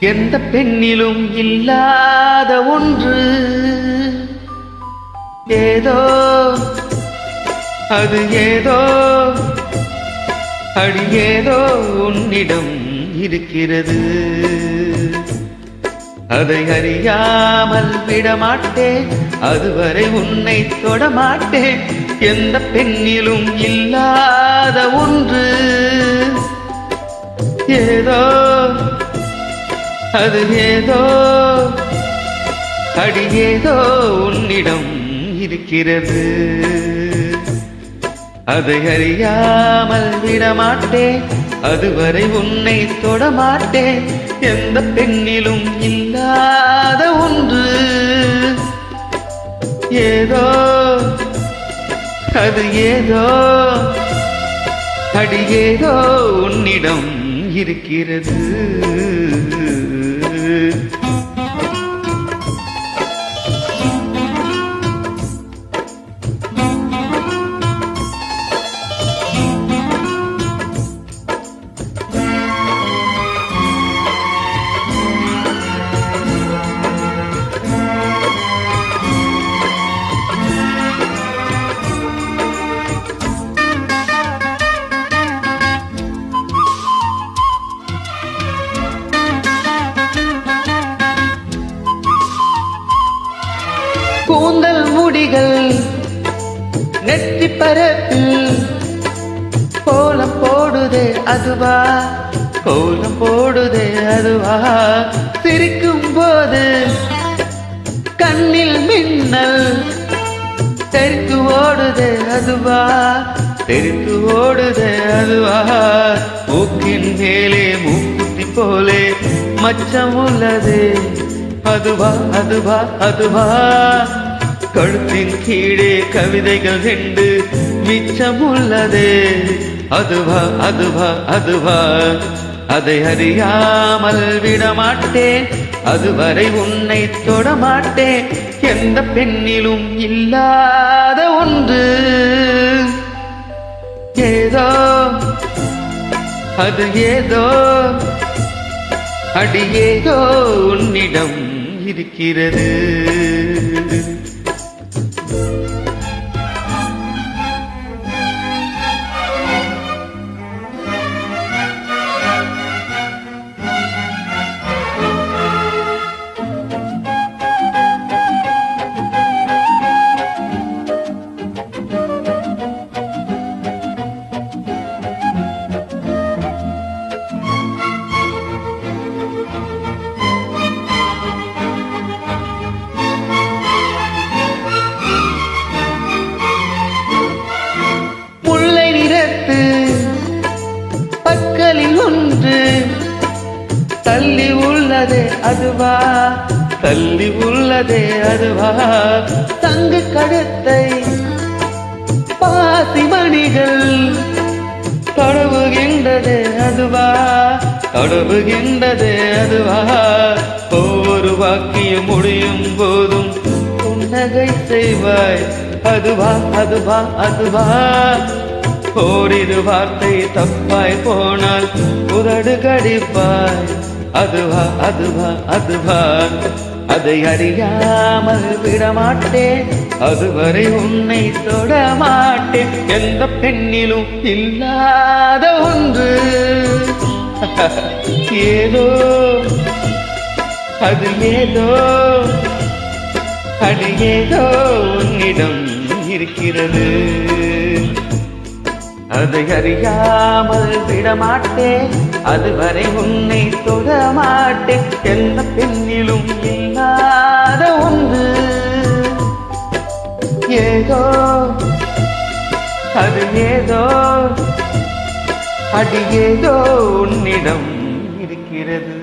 எந்த பெண்ணிலும் இல்லாத ஒன்று ஏதோ அது ஏதோ அடி ஏதோ உன்னிடம் இருக்கிறது. அதை அறியாமல் விடமாட்டேன், அதுவரை உன்னை தொடமாட்டேன். எந்த பெண்ணிலும் இல்லாத ஒன்று ஏதோ அது ஏதோ அடி ஏதோ உன்னிடம் இருக்கிறது. அதை அறியாமல் விடமாட்டேன், அதுவரை உன்னை தொடமாட்டேன். எந்த பெண்ணிலும் இல்லாத ஒன்று ஏதோ அது ஏதோ அடி ஏதோ உன்னிடம் இருக்கிறது. கூந்தல் முடிகள் நெற்றி பரப்பில் கோலம் போடுதே அதுவா, கோலம் போடுதே அதுவா. சிரிக்கும் போது கண்ணில் மின்னல் தெரித்து ஓடுதே அதுவா, தெரித்து ஓடுதே அதுவா. மூக்கின் மேலே மூக்குத்தி போலே மச்சம் உள்ளதே அதுவா, அதுவா, அதுவா. கழுத்தின் கீழே கவிதைகள் ரெண்டு மிச்சம் உள்ளதே அதுவா, அதுவா, அதுவா. அதை அறியாமல் விடமாட்டேன், அதுவரை உன்னை தொடமாட்டேன். எந்த பெண்ணிலும் இல்லாத ஒன்று ஏதோ அது ஏதோ அடி ஏதோ உன்னிடம் இருக்கிறது. பக்கலில் ஒன்று தள்ளி உள்ளதே அதுவா, தள்ளி உள்ளதே அதுவா. தங்கு கழுத்தை பாசி மணிகள் தடவுகின்றதே அதுவா, தடவுகின்றதே அதுவா. ஒவ்வொரு வாக்கியம் முடியும் போதும் புன்னகை செய்வாய் அதுவா, அதுவா, அதுவா. ஓரிரு வார்த்தை தப்பாய் போனால் உதடு கடிப்பாய் அதுவா, அதுவா, அதுவா. அதை அறியாமல் விடமாட்டேன், அதுவரை உன்னை தொடமாட்டேன். எந்த பெண்ணிலும் இல்லாத ஒன்று ஏதோ அது ஏதோ அது ஏதோ உன்னிடம் இருக்கிறது. அதை அறியாமல் விடமாட்டேன், அதுவரை உன்னை தொடமாட்டேன். எந்த பெண்ணிலும் இல்லாத ஒன்று ஏதோ அது ஏதோ அடி ஏதோ உன்னிடம் இருக்கிறது.